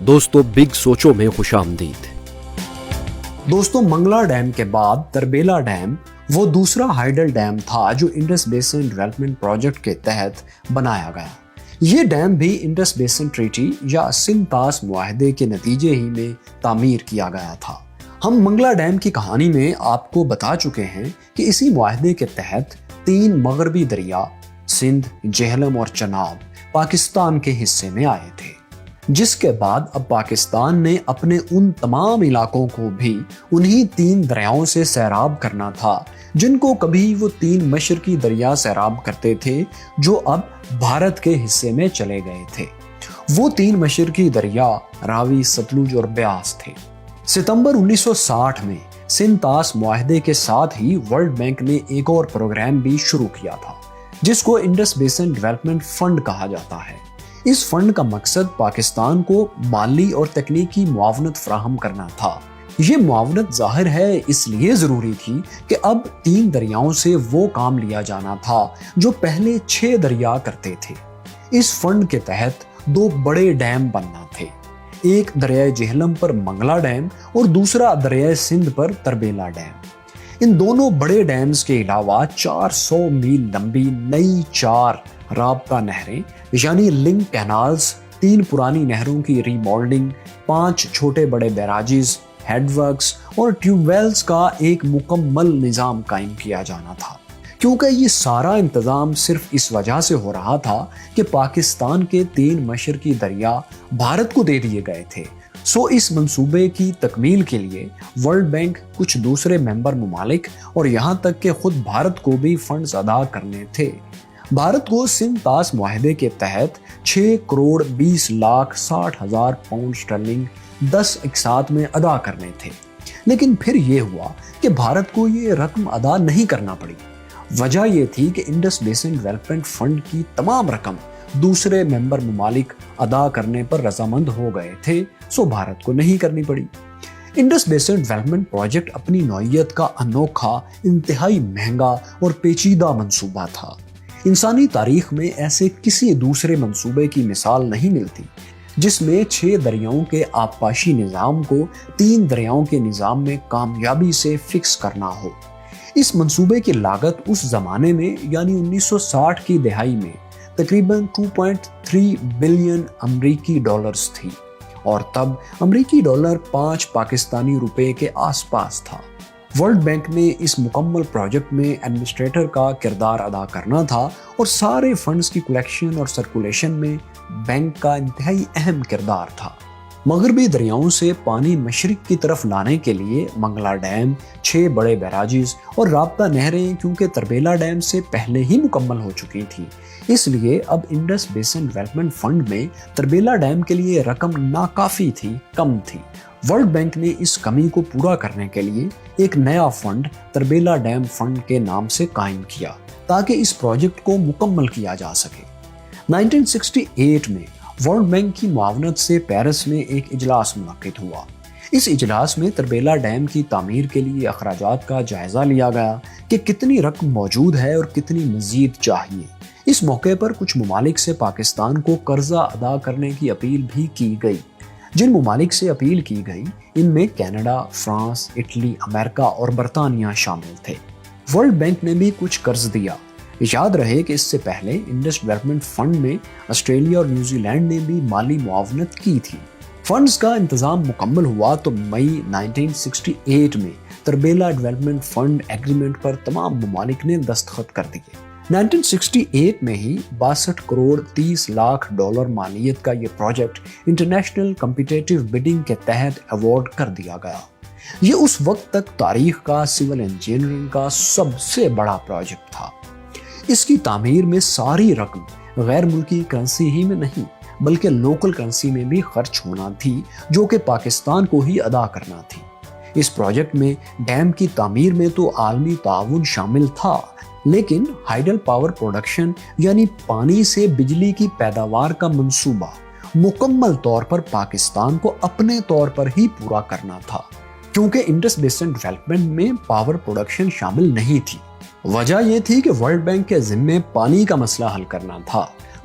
दोस्तों बिग सोचो में खुश आमदीद। दोस्तों, मंगला डैम के बाद तरबेला डैम वो दूसरा हाइडल डैम था जो इंडस बेसिन डेवलपमेंट प्रोजेक्ट के तहत बनाया गया। ये डैम भी इंडस बेसिन ट्रीटी या सिंध-तास मुआहदे के नतीजे ही में तामीर किया गया था। हम मंगला डैम की कहानी में आपको बता चुके हैं कि इसी मुआहदे के तहत 3 मगरबी दरिया सिंध, जेहलम और चनाब पाकिस्तान के हिस्से में आए थे, जिसके बाद अब पाकिस्तान ने अपने उन तमाम इलाकों को भी उन्हीं 3 दरियाओं से सैराब करना था जिनको कभी वो 3 मशरकी दरिया सैराब करते थे, जो अब भारत के हिस्से में चले गए थे। वो 3 मशरकी दरिया रावी, सतलुज और ब्यास थे। सितंबर 1960 में सिंध-तास मुआहदे के साथ ही वर्ल्ड बैंक ने एक और प्रोग्राम भी शुरू किया था, जिसको इंडस बेसिन डेवलपमेंट फंड कहा जाता है। इस फंड का मकसद पाकिस्तान को माली और तकनीकी मुआवनत फराहम करना था। ये मुआवनत जाहिर है इसलिए जरूरी थी कि अब 3 दरियाओं से वो काम लिया जाना था जो पहले 6 दरिया करते थे। इस फंड के तहत 2 बड़े डैम बनना थे, एक दरिया जेहलम पर मंगला डैम और दूसरा दरिया सिंध पर तरबेला डैम। इन दोनों बड़े डैम्स के अलावा 400 मील लंबी नई 4 राबता नहरें यानी लिंक कैनाल्स, 3 पुरानी नहरों की रीमॉडलिंग, 5 छोटे बड़े बैराजेस, हेडवर्क्स और ट्यूबवेल्स का एक मुकम्मल निज़ाम कायम किया जाना था। क्योंकि ये सारा इंतज़ाम सिर्फ इस वजह से हो रहा था कि पाकिस्तान के 3 मशरकी दरिया भारत को दे दिए गए थे। सो इस मंसूबे की तकमील के लिए वर्ल्ड बैंक, कुछ दूसरे मेंबर ममालिक और यहाँ तक कि खुद भारत को भी फंड्स अदा करने थे। भारत को सिंध-तास मुआहदे के तहत 6 करोड़ 20 लाख 60 हजार पाउंड स्टर्लिंग 10 इकसात में अदा करने थे। लेकिन फिर ये हुआ कि भारत को ये रकम अदा नहीं करना पड़ी। वजह ये थी कि इंडस बेसिन डेवलपमेंट फंड की तमाम रकम दूसरे मेंबर ममालिक अदा करने पर रजामंद हो गए थे, सो भारत को नहीं करनी पड़ी। इंडस बेसिन डेवलपमेंट प्रोजेक्ट अपनी नौइयत का अनोखा, इंतहाई महंगा और पेचीदा मंसूबा था। इंसानी तारीख में ऐसे किसी दूसरे मंसूबे की मिसाल नहीं मिलती जिसमें 6 दरियाओं के आबपाशी निज़ाम को 3 दरियाओं के निज़ाम में कामयाबी से फिक्स करना हो। इस मंसूबे की लागत उस जमाने में यानी 1960 की दहाई में तकरीबन 2.3 बिलियन अमरीकी डॉलर्स थी और तब अमरीकी डॉलर 5 पाकिस्तानी रुपए के आसपास था। वर्ल्ड बैंक ने इस मुकम्मल प्रोजेक्ट में एडमिनिस्ट्रेटर का किरदार अदा करना था और सारे फंड्स की कलेक्शन और सर्कुलेशन में बैंक का इंतहाई अहम किरदार था। मगरबी दरियाओं से पानी मशरिक की तरफ लाने के लिए मंगला डैम, 6 बड़े बैराजेस और राबता नहरें क्योंकि तरबेला डैम से पहले ही मुकम्मल हो चुकी थी, इसलिए अब इंडस बेसिन डेवलपमेंट फंड में तरबेला डैम के लिए रकम नाकाफी थी, कम थी। वर्ल्ड बैंक ने इस कमी को पूरा करने के लिए एक नया फंड तरबेला डैम फंड के नाम से कायम किया ताकि इस प्रोजेक्ट को मुकम्मल किया जा सके। 1968 में वर्ल्ड बैंक की मुआवनत से पेरिस में एक इजलास मुनक्किद हुआ। इस इजलास में तरबेला डैम की तामीर के लिए अखराजात का जायजा लिया गया कि कितनी रकम मौजूद है और कितनी मजीद चाहिए। इस मौके पर कुछ ममालिक से पाकिस्तान को कर्जा अदा करने की अपील भी की गई। जिन ममालिक से अपील की गई इनमें कनाडा, फ्रांस, इटली, अमेरिका और बरतानिया शामिल थे। वर्ल्ड बैंक ने भी कुछ कर्ज दिया। याद रहे कि इससे पहले इंडस डेवलपमेंट फंड में ऑस्ट्रेलिया और न्यूजीलैंड ने भी माली मुआवनत की थी। फंड्स का इंतजाम मुकम्मल हुआ तो मई 1968 में तरबेला डेवलपमेंट फंड एग्रीमेंट पर तमाम ममालिक ने दस्तखत कर दिए। 1968 में ही 62 करोड़ 30 लाख डॉलर मालियत का ये प्रोजेक्ट इंटरनेशनल कॉम्पिटिटिव बिडिंग के तहत अवार्ड कर दिया गया। ये उस वक्त तक तारीख का सिविल इंजीनियरिंग का सबसे बड़ा प्रोजेक्ट था। इसकी तामीर में सारी रकम गैर मुल्की करेंसी ही में नहीं बल्कि लोकल करेंसी में भी खर्च होना थी, जो कि पाकिस्तान को ही अदा करना थी। इस प्रोजेक्ट में डैम की तामीर में तो आलमी ताउन शामिल था, लेकिन हाइडल पावर प्रोडक्शन यानी पानी से बिजली की पैदावार का मंसूबा मुकम्मल तौर पर पाकिस्तान को अपने तौर पर ही पूरा करना था, क्योंकि इंडस बेसिन डेवलपमेंट में पावर प्रोडक्शन शामिल नहीं थी। वजह यह थी कि वर्ल्ड बैंक के जिम्मे पानी का मसला हल करना था,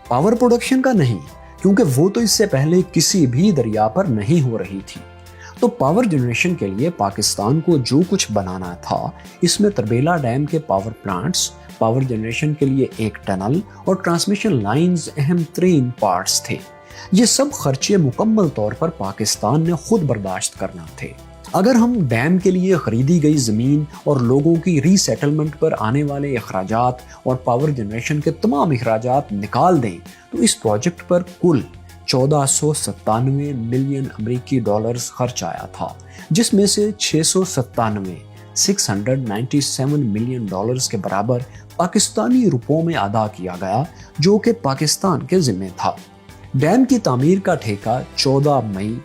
पावर प्रोडक्शन का नहीं, کیونکہ وہ تو اس سے پہلے کسی بھی دریا پر نہیں ہو رہی تھی۔ تو پاور جنریشن کے لیے پاکستان کو جو کچھ بنانا تھا، اس میں تربیلا ڈیم کے پاور پلانٹس، پاور جنریشن کے لیے ایک ٹنل اور ٹرانسمیشن لائنز اہم ترین پارٹس تھے۔ یہ سب خرچے مکمل طور پر پاکستان نے خود برداشت کرنا تھے۔ اگر ہم ڈیم کے لیے خریدی گئی زمین اور لوگوں کی ری سیٹلمنٹ پر آنے والے اخراجات اور پاور جنریشن کے تمام اخراجات نکال دیں تو اس پروجیکٹ پر کل 1497 ملین امریکی ڈالرز خرچ آیا تھا، جس میں سے 697 ملین ڈالرز کے برابر پاکستانی روپوں میں ادا کیا گیا، جو کہ پاکستان کے ذمہ تھا۔ ڈیم کی تعمیر کا ٹھیکہ 14 مئی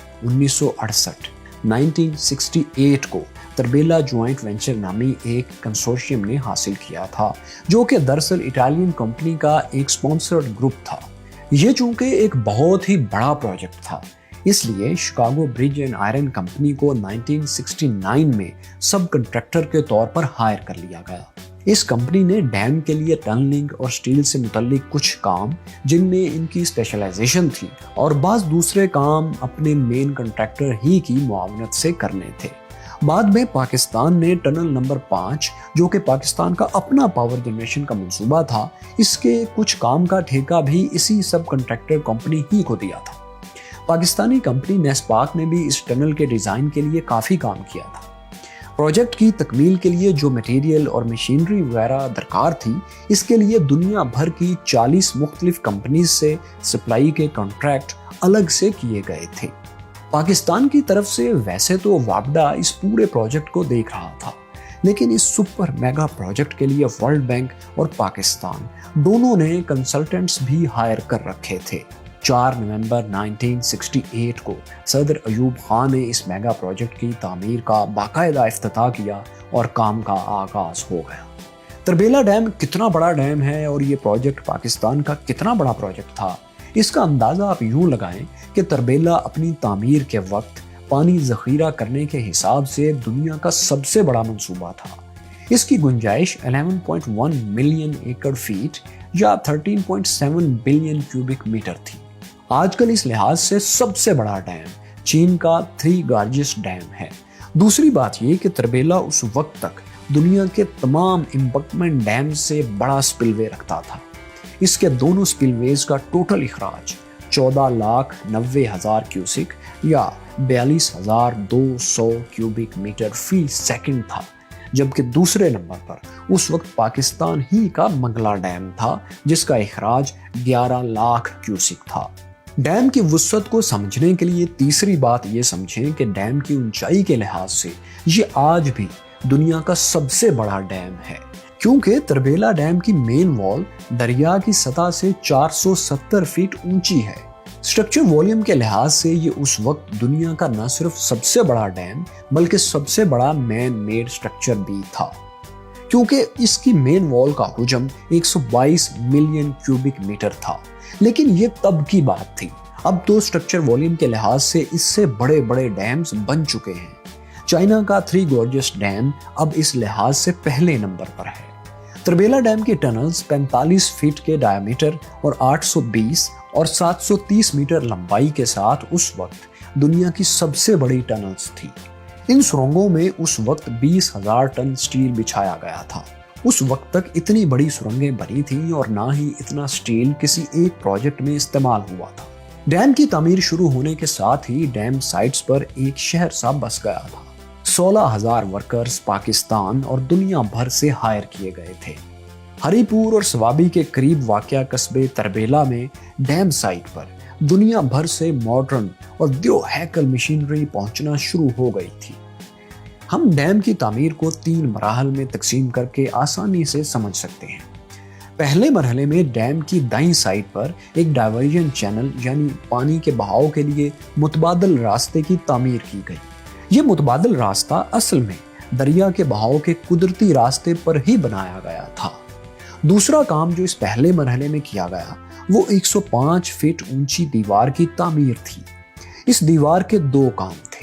1968 کو تربیلا جوائنٹ وینچر نامی ایک کنسورشیم نے حاصل کیا تھا، جو کہ دراصل اٹالین کمپنی کا ایک سپانسرڈ گروپ تھا۔ یہ چونکہ ایک بہت ہی بڑا پروجیکٹ تھا، اس لیے Chicago bridge and iron company کو 1969 میں سب کنٹریکٹر کے طور پر ہائر کر لیا گیا۔ اس کمپنی نے ڈیم کے لیے ٹنلنگ اور سٹیل سے متعلق کچھ کام، جن میں ان کی اسپیشلائزیشن تھی، اور بعض دوسرے کام اپنے مین کنٹریکٹر ہی کی معاونت سے کرنے تھے۔ بعد میں پاکستان نے ٹنل نمبر 5، جو کہ پاکستان کا اپنا پاور جنریشن کا منصوبہ تھا، اس کے کچھ کام کا ٹھیکہ بھی اسی سب کنٹریکٹر کمپنی ہی کو دیا تھا۔ پاکستانی کمپنی نیسپاک نے بھی اس ٹنل کے ڈیزائن کے لیے کافی کام کیا تھا۔ پروجیکٹ کی تکمیل کے لیے جو مٹیریل اور مشینری وغیرہ درکار تھی، اس کے لیے دنیا بھر کی 40 مختلف کمپنیز سے سپلائی کے کانٹریکٹ الگ سے کیے گئے تھے۔ پاکستان کی طرف سے ویسے تو وابڈا اس پورے پروجیکٹ کو دیکھ رہا تھا، لیکن اس سپر میگا پروجیکٹ کے لیے ورلڈ بینک اور پاکستان دونوں نے کنسلٹنٹس بھی ہائر کر رکھے تھے۔ 4 نومبر 1968 کو صدر ایوب خان نے اس میگا پروجیکٹ کی تعمیر کا باقاعدہ افتتاح کیا اور کام کا آغاز ہو گیا۔ تربیلا ڈیم کتنا بڑا ڈیم ہے اور یہ پروجیکٹ پاکستان کا کتنا بڑا پروجیکٹ تھا، اس کا اندازہ آپ یوں لگائیں کہ تربیلا اپنی تعمیر کے وقت پانی ذخیرہ کرنے کے حساب سے دنیا کا سب سے بڑا منصوبہ تھا۔ اس کی گنجائش 11.1 ملین ایکڑ فیٹ یا 13.7 بلین کیوبک میٹر تھی۔ آج کل اس لحاظ سے سب سے بڑا ڈیم چین کا 3 گارجس ڈیم ہے۔ دوسری بات یہ کہ تربیلا اس وقت تک دنیا کے تمام امبکمنٹ ڈیم سے بڑا سپل وے رکھتا تھا۔ اس کے دونوں سپل ویز کا ٹوٹل اخراج 14,90,000 کیوسک یا 42,200 کیوبک میٹر فی سیکنڈ تھا، جبکہ دوسرے نمبر پر اس وقت پاکستان ہی کا منگلا ڈیم تھا، جس کا اخراج 11 لاکھ کیوسک تھا۔ ڈیم کی وسعت کو سمجھنے کے لیے تیسری بات یہ سمجھیں کہ ڈیم کی اونچائی کے لحاظ سے یہ آج بھی دنیا کا سب سے بڑا ڈیم ہے، کیونکہ تربیلا ڈیم کی مین وال دریا کی سطح سے 470 فٹ اونچی ہے۔ سٹرکچر والیوم کے لحاظ سے یہ اس وقت دنیا کا نہ صرف سب سے بڑا ڈیم بلکہ سب سے بڑا مین میڈ سٹرکچر بھی تھا، کیونکہ اس کی مین وال کا حجم 122 ملین کیوبک میٹر تھا۔ لیکن یہ تب کی بات تھی، اب تو سٹرکچر والیوم کے لحاظ سے اس سے بڑے بڑے ڈیمز بن چکے ہیں۔ چائنا کا 3 گارجس ڈیم اب اس لحاظ سے پہلے نمبر پر ہے۔ تربیلا ڈیم کی ٹنلز 45 فٹ کے ڈائیمیٹر اور 820 اور 730 میٹر لمبائی کے ساتھ اس وقت دنیا کی سب سے بڑی ٹنلز تھی۔ ان سرنگوں میں اس وقت 20,000 ٹن سٹیل بچھایا گیا تھا۔ اس وقت تک اتنی بڑی سرنگیں بنی تھیں اور نہ ہی اتنا سٹیل کسی ایک پروجیکٹ میں استعمال ہوا تھا۔ ڈیم کی تعمیر شروع ہونے کے ساتھ ہی ڈیم سائٹس پر ایک شہر سا بس گیا تھا۔ 16,000 ورکرز پاکستان اور دنیا بھر سے ہائر کیے گئے تھے۔ ہری پور اور سوابی کے قریب واقع قصبے تربیلا میں ڈیم سائٹ پر دنیا بھر سے ماڈرن اور دیو ہیکل مشینری پہنچنا شروع ہو گئی تھی۔ ہم ڈیم کی تعمیر کو 3 مراحل میں تقسیم کر کے آسانی سے سمجھ سکتے ہیں۔ پہلے مرحلے میں ڈیم کی دائیں سائڈ پر ایک ڈائیورژن چینل یعنی پانی کے بہاؤ کے لیے متبادل راستے کی تعمیر کی گئی۔ یہ متبادل راستہ اصل میں دریا کے بہاؤ کے قدرتی راستے پر ہی بنایا گیا تھا۔ دوسرا کام جو اس پہلے مرحلے میں کیا گیا وہ 105 فٹ اونچی دیوار کی تعمیر تھی۔ اس دیوار کے 2 کام تھے۔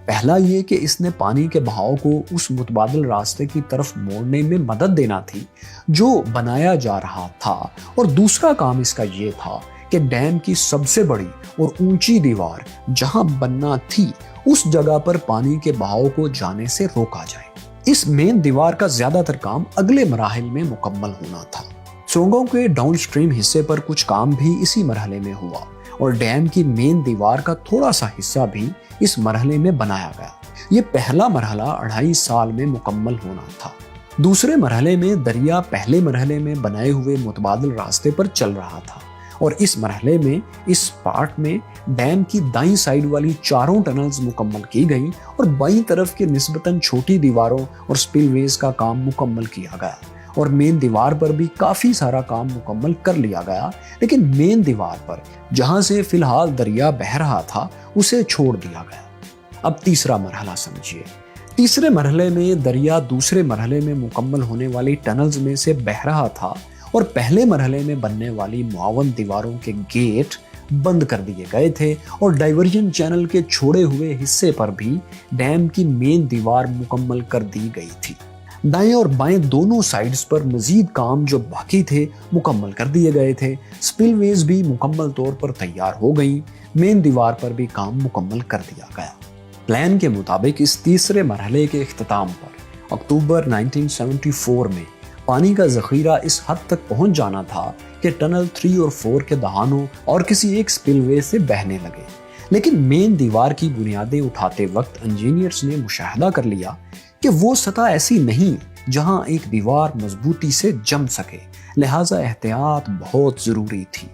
پہلا یہ کہ اس نے پانی کے بہاؤ کو اس متبادل راستے کی طرف موڑنے میں مدد دینا تھی جو بنایا جا رہا تھا، اور دوسرا کام اس کا یہ تھا کہ کہ ڈیم کی سب سے بڑی اور اونچی دیوار جہاں بننا تھی اس جگہ پر پانی کے بہاؤ کو جانے سے روکا جائے۔ اس مین دیوار کا زیادہ تر کام اگلے مراحل میں مکمل ہونا تھا۔ سرنگوں کے ڈاؤن سٹریم حصے پر کچھ کام بھی اسی مرحلے میں ہوا اور ڈیم کی مین دیوار کا تھوڑا سا حصہ بھی اس مرحلے میں بنایا گیا۔ یہ پہلا مرحلہ 2.5 سال میں مکمل ہونا تھا۔ دوسرے مرحلے میں دریا پہلے مرحلے میں بنائے ہوئے متبادل راستے پر چل رہا تھا اور اس مرحلے میں اس پارٹ میں ڈیم کی دائیں سائیڈ والی 4 ٹنلز مکمل کی گئیں اور بائیں طرف کے نسبتاً چھوٹی دیواروں اور سپل ویز کا کام مکمل کیا گیا اور مین دیوار پر بھی کافی سارا کام مکمل کر لیا گیا، لیکن مین دیوار پر جہاں سے فی الحال دریا بہہ رہا تھا اسے چھوڑ دیا گیا۔ اب تیسرا مرحلہ سمجھیے۔ تیسرے مرحلے میں دریا دوسرے مرحلے میں مکمل ہونے والی ٹنلز میں سے بہہ رہا تھا اور پہلے مرحلے میں بننے والی معاون دیواروں کے گیٹ بند کر دیے گئے تھے اور ڈائیورژن چینل کے چھوڑے ہوئے حصے پر بھی ڈیم کی مین دیوار مکمل کر دی گئی تھی۔ دائیں اور بائیں دونوں سائیڈز پر مزید کام جو باقی تھے مکمل کر دیے گئے تھے۔ سپل ویز بھی مکمل طور پر تیار ہو گئیں۔ مین دیوار پر بھی کام مکمل کر دیا گیا۔ پلان کے مطابق اس تیسرے مرحلے کے اختتام پر اکتوبر 1974 میں پانی کا ذخیرہ اس حد تک پہنچ جانا تھا کہ ٹنل 3 اور 4 کے دہانوں اور کسی ایک سپل وے سے بہنے لگے، لیکن مین دیوار کی بنیادیں اٹھاتے وقت انجینئرز نے مشاہدہ کر لیا کہ وہ سطح ایسی نہیں جہاں ایک دیوار مضبوطی سے جم سکے، لہٰذا احتیاط بہت ضروری تھی۔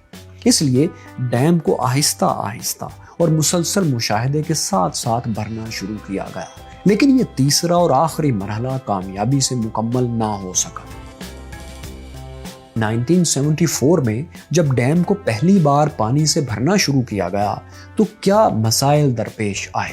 اس لیے ڈیم کو آہستہ آہستہ اور مسلسل مشاہدے کے ساتھ ساتھ بھرنا شروع کیا گیا، لیکن یہ تیسرا اور آخری مرحلہ کامیابی سے مکمل نہ ہو سکا۔ 1974 میں جب ڈیم کو پہلی بار پانی سے بھرنا شروع کیا گیا تو کیا مسائل درپیش آئے؟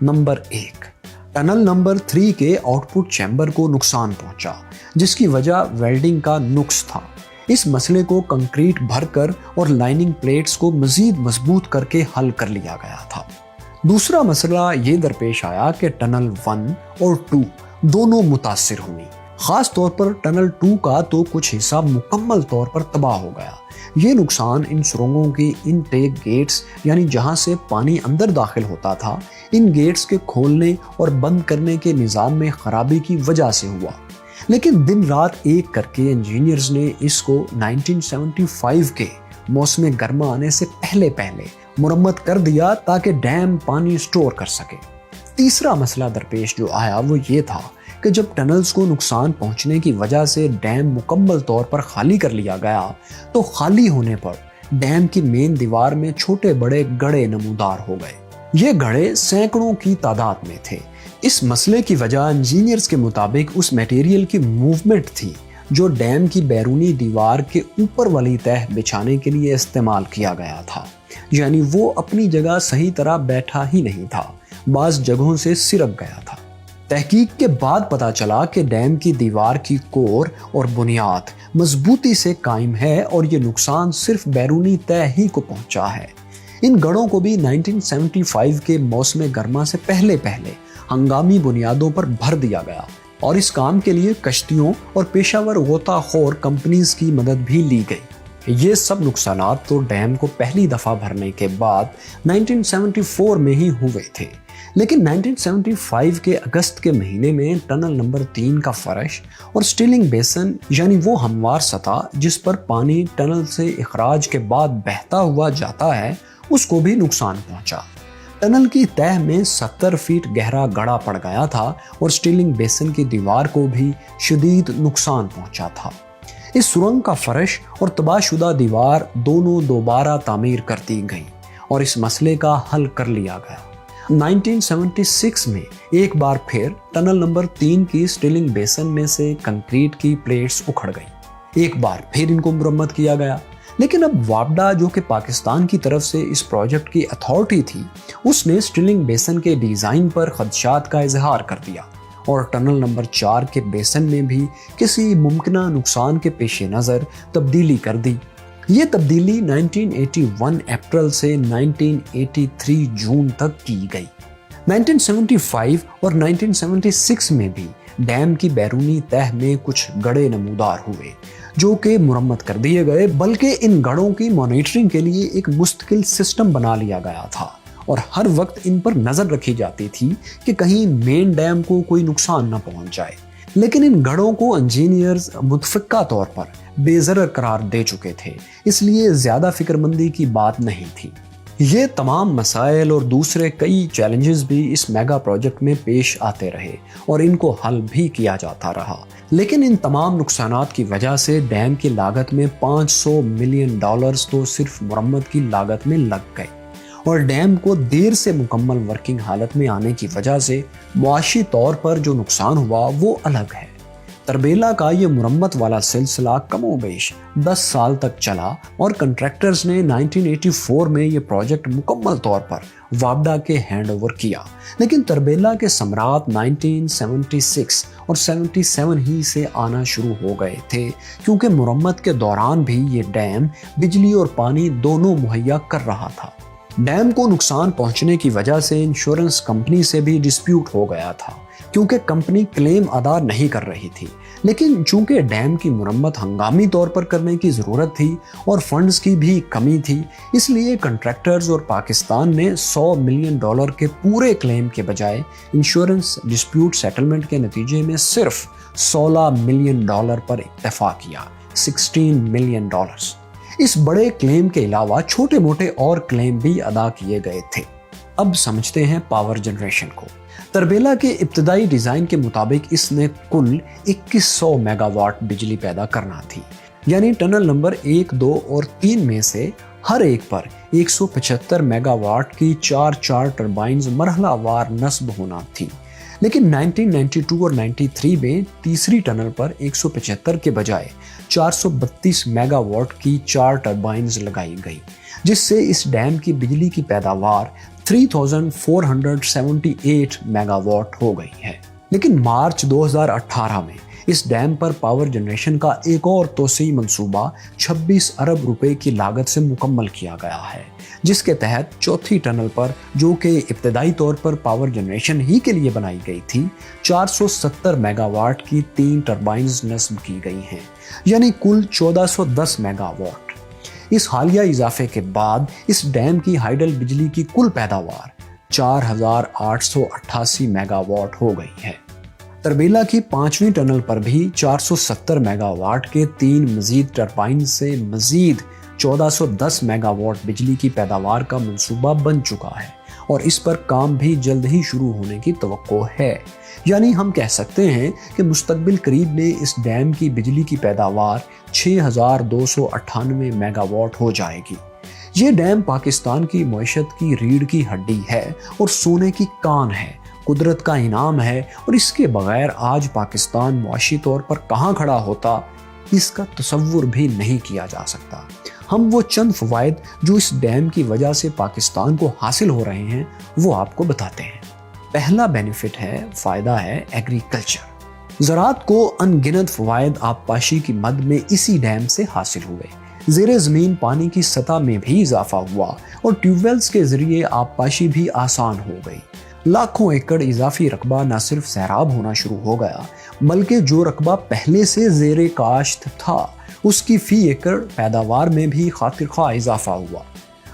نمبر 1، ٹنل نمبر 3 کے آؤٹ پٹ چیمبر کو نقصان پہنچا، جس کی وجہ ویلڈنگ کا نقص تھا۔ اس مسئلے کو کنکریٹ بھر کر اور لائننگ پلیٹس کو مزید مضبوط کر کے حل کر لیا گیا تھا۔ دوسرا مسئلہ یہ درپیش آیا کہ ٹنل 1 اور 2 دونوں متاثر ہوئی۔ خاص طور پر ٹنل 2 کا تو کچھ حصہ مکمل طور پر تباہ ہو گیا۔ یہ نقصان ان سرنگوں کی انٹیک گیٹس یعنی جہاں سے پانی اندر داخل ہوتا تھا، ان گیٹس کے کھولنے اور بند کرنے کے نظام میں خرابی کی وجہ سے ہوا، لیکن دن رات ایک کر کے انجینئرز نے اس کو 1975 کے موسم گرما آنے سے پہلے مرمت کر دیا تاکہ ڈیم پانی سٹور کر سکے۔ تیسرا مسئلہ درپیش جو آیا وہ یہ تھا کہ جب ٹنلز کو نقصان پہنچنے کی وجہ سے ڈیم مکمل طور پر خالی کر لیا گیا تو خالی ہونے پر ڈیم کی مین دیوار میں چھوٹے بڑے گڑھے نمودار ہو گئے۔ یہ گڑھے سینکڑوں کی تعداد میں تھے۔ اس مسئلے کی وجہ انجینئرز کے مطابق اس میٹیریل کی موومنٹ تھی جو ڈیم کی بیرونی دیوار کے اوپر والی تہہ بچھانے کے لیے استعمال کیا گیا تھا، یعنی وہ اپنی جگہ صحیح طرح بیٹھا ہی نہیں تھا، بعض جگہوں سے سرک گیا تھا۔ تحقیق کے بعد پتا چلا کہ ڈیم کی دیوار کی کور اور بنیاد مضبوطی سے قائم ہے اور یہ نقصان صرف بیرونی تہہ ہی کو پہنچا ہے۔ ان گڑھوں کو بھی 1975 کے موسم گرما سے پہلے ہنگامی بنیادوں پر بھر دیا گیا اور اس کام کے لیے کشتیوں اور پیشہ ور غوطہ خور کمپنیز کی مدد بھی لی گئی۔ یہ سب نقصانات تو ڈیم کو پہلی دفعہ بھرنے کے بعد 1974 میں ہی ہوئے تھے، لیکن 1975 کے اگست کے مہینے میں ٹنل نمبر 3 کا فرش اور سٹیلنگ بیسن یعنی وہ ہموار سطح جس پر پانی ٹنل سے اخراج کے بعد بہتا ہوا جاتا ہے اس کو بھی نقصان پہنچا۔ ٹنل کی تہہ میں 70 فیٹ گہرا گڑھا پڑ گیا تھا اور سٹیلنگ بیسن کی دیوار کو بھی شدید نقصان پہنچا تھا۔ اس سرنگ کا فرش اور تباہ شدہ دیوار دونوں دوبارہ تعمیر کر دی گئیں اور اس مسئلے کا حل کر لیا گیا۔ 1976 میں ایک بار پھر ٹنل نمبر 3 کی سٹیلنگ بیسن میں سے کنکریٹ کی پلیٹس اکھڑ گئیں۔ ایک بار پھر ان کو مرمت کیا گیا، لیکن اب واپڈا جو کہ پاکستان کی طرف سے اس پروجیکٹ کی اتھارٹی تھی، اس نے سٹیلنگ بیسن کے ڈیزائن پر خدشات کا اظہار کر دیا اور ٹنل نمبر 4 کے بیسن میں بھی کسی ممکنہ نقصان کے پیش نظر تبدیلی کر دی۔ یہ تبدیلی 1981 اپریل سے 1983 جون تک کی گئی۔ 1975 اور 1976 میں بھی ڈیم کی بیرونی تہہ میں کچھ گڑھے نمودار ہوئے जो कि मुरम्मत कर दिए गए, बल्कि इन गढ़ों की मॉनिटरिंग के लिए एक मुस्तकिल सिस्टम बना लिया गया था और हर वक्त इन पर नजर रखी जाती थी कि कहीं मेन डैम को कोई नुकसान न पहुंच जाए। लेकिन इन गढ़ों को इंजीनियर्स मुतफिका तौर पर बेज़रर करार दे चुके थे, इसलिए ज्यादा फिक्रमंदी की बात नहीं थी। ये तमाम मसाइल और दूसरे कई चैलेंजेस भी इस मेगा प्रोजेक्ट में पेश आते रहे और इनको हल भी किया जाता रहा। लेकिन इन तमाम नुकसानात की वजह से डैम की लागत में $500 मिलियन तो सिर्फ मुरम्मत की लागत में लग गए और डैम को देर से मुकम्मल वर्किंग हालत में आने की वजह से मुआशी तौर पर जो नुकसान हुआ वो अलग है। तरबेला का ये मुरम्मत वाला सिलसिला कमोबेश 10 साल तक चला और कंट्रैक्टर्स ने 1984 में ये प्रोजेक्ट मुकम्मल तौर पर वापडा के हैंड ओवर किया। लेकिन तरबेला के सम्राट 1976 और 77 ही से आना शुरू हो गए थे, क्योंकि मुरम्मत के दौरान भी ये डैम बिजली और पानी दोनों मुहैया कर रहा था। डैम को नुकसान पहुंचने की वजह से इंश्योरेंस कंपनी से भी डिस्प्यूट हो गया था, क्योंकि कंपनी क्लेम अदा नहीं कर रही थी। लेकिन चूंकि डैम की मुरम्मत हंगामी तौर पर करने की ज़रूरत थी और फंड्स की भी कमी थी, इसलिए कंट्रैक्टर्स और पाकिस्तान ने $100 मिलियन के पूरे क्लेम के बजाय इंश्योरेंस डिस्प्यूट सेटलमेंट के नतीजे में सिर्फ $16 मिलियन पर इत्तेफाक किया, $16 मिलियन। इस बड़े क्लेम के अलावा छोटे मोटे और क्लेम भी अदा किए गए थे। अब समझते हैं पावर जनरेशन को। तरबेला के इब्तदाई डिजाइन के मुताबिक इसने कुल 2100 मेगावाट बिजली पैदा करना थी, यानी टनल नंबर 1, 2 और 3 में से हर एक पर 175 मेगावाट की 4 टर्बाइन्स मरहलावार नस्ब होना थी। लेकिन 1992 और 93 में तीसरी टनल पर 175 के बजाय 432 मेगावाट की 4 टर्बाइन्स लगाई गई, जिससे इस डैम की बिजली की पैदावार 3478 मेगावाट हो गई है। लेकिन मार्च 2018 में इस डैम पर पावर जनरेशन का एक और तोसी मंसूबा 26 अरब रुपए की लागत से मुकम्मल किया गया है, जिसके तहत चौथी टनल पर, जो कि इब्तदाई तौर पर पावर जनरेशन ही के लिए बनाई गई थी, 470 मेगावाट की 3 टर्बाइन्स नस्ब की गई हैं, यानी कुल 1410 मेगावाट। इस हालिया इजाफे के बाद इस डैम की हाइडल बिजली की कुल पैदावार 4888 मेगावाट हो गई है। तरबेला की 5वीं टनल पर भी 470 मेगावाट के 3 मजीद टर्बाइन से मजीद 1410 मेगावाट बिजली की पैदावार का मंसूबा बन चुका है और इस पर काम भी जल्द ही शुरू होने की तवक्को है। यानी हम कह सकते हैं कि मुस्तकबिल करीब में इस डैम की बिजली की पैदावार 6298 मेगावाट हो जाएगी। ये डैम पाकिस्तान की मईशत की रीढ़ की हड्डी है और सोने की कान है, कुदरत का इनाम है, और इसके बगैर आज पाकिस्तान मुआशी तौर पर कहाँ खड़ा होता, इसका तसव्वुर भी नहीं किया जा सकता। हम वो चंद फवायद जो इस डैम की वजह से पाकिस्तान को हासिल हो रहे हैं वो आपको बताते हैं। पहला बेनिफिट है, फायदा है एग्रीकल्चर। ज़राअत को अनगिनत फवायद आबपाशी की मद में इसी डैम से हासिल हुए। ज़ेरे ज़मीन पानी की सतह में भी इजाफा हुआ और ट्यूबवेल्स के जरिए आबपाशी भी आसान हो गई। लाखों एकड़ इजाफी रकबा न सिर्फ सैराब होना शुरू हो गया, बल्कि जो रकबा पहले से ज़ेरे काश्त था उसकी फी एकड़ पैदावार में भी खातिरख्वाह इजाफा हुआ।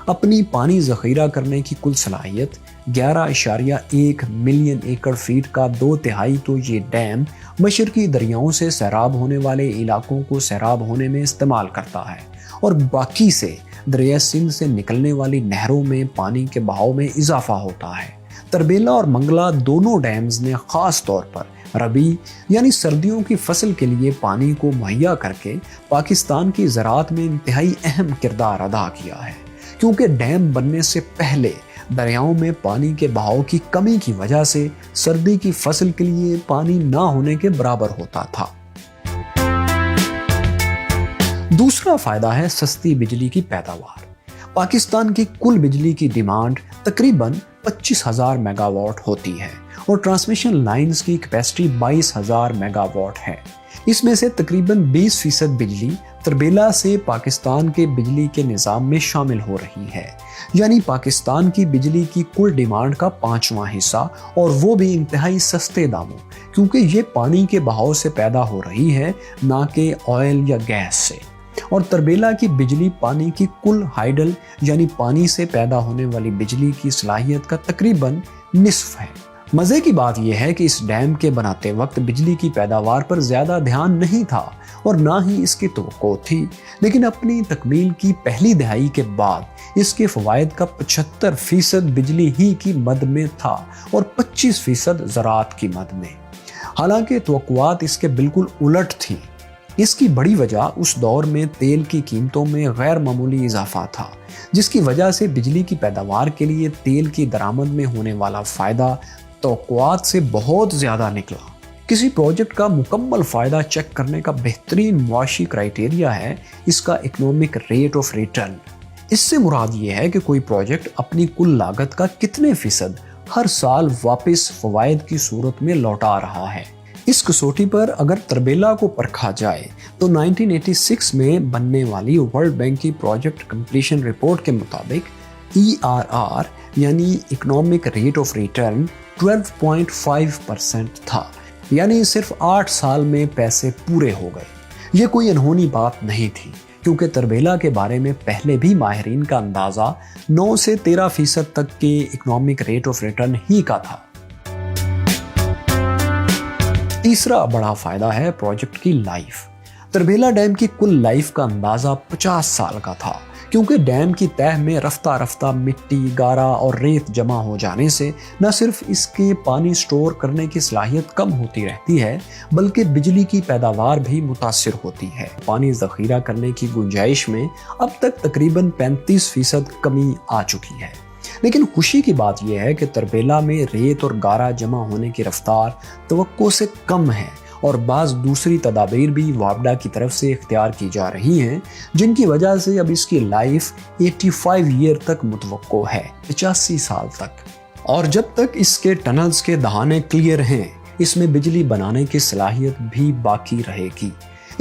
अपनी पानी ज़ख़ीरा करने की कुल सलाहियत 11.1 मिलियन एकड़ फीट का 2/3 तो ये डैम मशरकी दरियाओं से सैराब होने वाले इलाकों को सैराब होने में इस्तेमाल करता है और बाकी से दरिया सिंध से निकलने वाली नहरों में पानी के बहाव में इजाफा होता है। तरबेला और मंगला दोनों डैम्स ने ख़ास तौर पर रबी यानी सर्दियों की फसल के लिए पानी को मुहैया करके पाकिस्तान की ज़राअत में इंतहाई अहम किरदार अदा किया है, क्योंकि डैम बनने से पहले दरियाओं में पानी के बहाव की कमी की वजह से सर्दी की फसल के लिए पानी ना होने के बराबर होता था। दूसरा फायदा है सस्ती बिजली की पैदावार। पाकिस्तान की कुल बिजली की डिमांड तकरीबन 25,000 मेगावाट होती है और ट्रांसमिशन लाइंस की कैपेसिटी 22,000 मेगावाट है। इसमें से तकरीबन 20% बिजली तरबेला से पाकिस्तान के बिजली के निज़ाम में शामिल हो रही है, यानी पाकिस्तान की बिजली की कुल डिमांड का 5वां हिस्सा, और वो भी इंतहाई सस्ते दामों, क्योंकि ये पानी के बहाव से पैदा हो रही है, ना कि ऑयल या गैस से। और तरबेला की बिजली पानी की कुल हाइडल यानी पानी से पैदा होने वाली बिजली की सलाहियत का तकरीबन निस्फ है। मजे की बात यह है कि इस डैम के बनाते वक्त बिजली की पैदावार पर ज्यादा ध्यान नहीं था और ना ही इसकी तवक्को थी, लेकिन अपनी तकमील की पहली दहाई के बाद इसके फवायद का 75% बिजली ही की मद में था और 25% ज़राअत की मद में। हालांकि तवक्कुआत इसके बिल्कुल उलट थी। इसकी बड़ी वजह उस दौर में तेल की कीमतों में गैर मामूली इजाफा था, जिसकी वजह से बिजली की पैदावार के लिए तेल की दरामद में होने वाला फ़ायदा तवक्कुआत से बहुत ज़्यादा निकला। किसी प्रोजेक्ट का मुकम्मल फ़ायदा चेक करने का बेहतरीन मुआशी क्राइटेरिया है इसका इकोनॉमिक रेट ऑफ रिटर्न। इससे मुराद ये है कि कोई प्रोजेक्ट अपनी कुल लागत का कितने फीसद हर साल वापस फवायद की सूरत में लौटा रहा है। इस कसौटी पर अगर तरबेला को परखा जाए तो 1986 में बनने वाली वर्ल्ड बैंक की प्रोजेक्ट कंप्लीशन रिपोर्ट के मुताबिक ERR यानी इकोनॉमिक रेट ऑफ रिटर्न 12.5% था, यानी सिर्फ 8 साल में पैसे पूरे हो गए। ये कोई अनहोनी बात नहीं थी, क्योंकि तरबेला के बारे में पहले भी माहिरीन का अंदाज़ा 9 से 13% तक के इकोनॉमिक रेट ऑफ रिटर्न ही का था। तीसरा बड़ा फायदा है प्रोजेक्ट की लाइफ। तरबेला डैम की कुल लाइफ का अंदाज़ा 50 साल का था, क्योंकि डैम की तह में रफ्ता रफ्ता मिट्टी, गारा और रेत जमा हो जाने से न सिर्फ इसके पानी स्टोर करने की सलाहियत कम होती रहती है, बल्कि बिजली की पैदावार भी मुतासिर होती है। पानी ज़ख़ीरा करने की गुंजाइश में अब तक तकरीबन 35% कमी आ चुकी है। लेकिन खुशी की बात यह है कि तरबेला में रेत और गारा जमा होने की रफ्तार तवक्को से कम है और बाज़ दूसरी तदाबीर भी वापडा की तरफ से इख्तियार की जा रही हैं, जिनकी वजह से अब इसकी लाइफ 85 ईयर तक मुतवक्को है, 85 साल तक। और जब तक इसके टनल्स के दहाने क्लियर हैं, इसमें बिजली बनाने की सलाहियत भी बाकी रहेगी।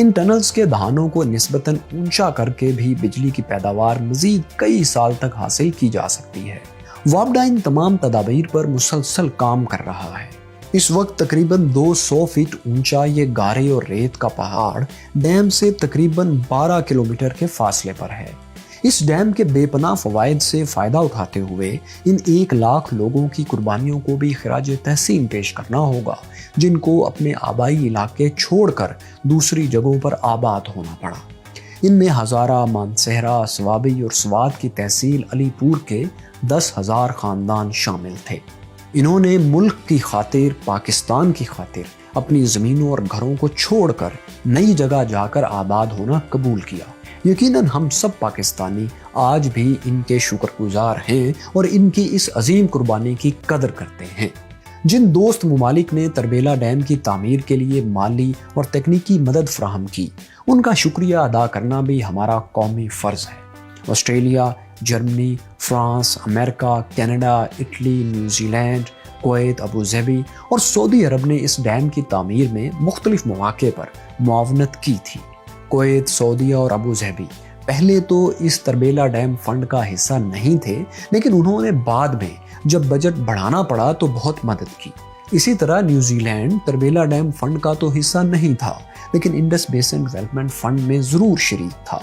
इन टनल्स के दहानों को निस्बतन ऊंचा करके भी बिजली की पैदावार मजीद कई साल तक हासिल की जा सकती है। वापडा इन तमाम तदाबीर पर मुसलसल काम कर रहा है। इस वक्त तकरीबन 200 फीट ऊंचा ये गारे और रेत का पहाड़ डैम से तकरीबन 12 किलोमीटर के फासले पर है। इस डैम के बेपनाह फवायद से फ़ायदा उठाते हुए इन 1 लाख लोगों की कुर्बानियों को भी खिराज तहसीन पेश करना होगा, जिनको अपने आबाई इलाके छोड़कर दूसरी जगहों पर आबाद होना पड़ा। इनमें हज़ारा, मानसहरा, सवाबी और स्वात की तहसील अलीपुर के 10,000 ख़ानदान शामिल थे। इन्होंने मुल्क की खातिर, पाकिस्तान की खातिर अपनी ज़मीनों और घरों को छोड़कर नई जगह जाकर आबाद होना कबूल किया। यकीनन हम सब पाकिस्तानी आज भी इनके शुक्रगुजार हैं और इनकी इस अजीम कुर्बानी की कदर करते हैं। जिन दोस्त मुमालिक ने तरबेला डैम की तामीर के लिए माली और तकनीकी मदद फराहम की, उनका शुक्रिया अदा करना भी हमारा कौमी फ़र्ज़ है। Australia, Germany, France, America, Canada, Italy, New Zealand, Kuwait, Abu Dhabi और सऊदी अरब ने इस डैम की तामीर में मुख्तलिफ मौक़े पर मुआवनत की थी। कुवैत, सऊदी और अबू धाबी पहले तो इस तरबेला डैम फंड का हिस्सा नहीं थे, लेकिन उन्होंने बाद में जब बजट बढ़ाना पड़ा तो बहुत मदद की। इसी तरह न्यूजीलैंड तरबेला डैम फंड का तो हिस्सा नहीं था, लेकिन इंडस बेसिन डेवलपमेंट फंड में ज़रूर शरीक था।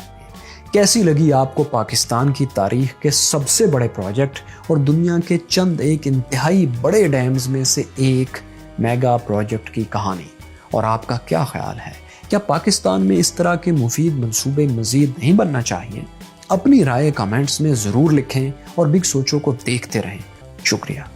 कैसी लगी आपको पाकिस्तान की तारीख के सबसे बड़े प्रोजेक्ट और दुनिया के चंद एक इंतहाई बड़े डैम्स में से एक मेगा प्रोजेक्ट की कहानी? और आपका क्या ख्याल है, क्या पाकिस्तान में इस तरह के मुफीद मंसूबे मज़ीद नहीं बनना चाहिए? अपनी राय कमेंट्स में ज़रूर लिखें और बिग सोचो को देखते रहें। शुक्रिया।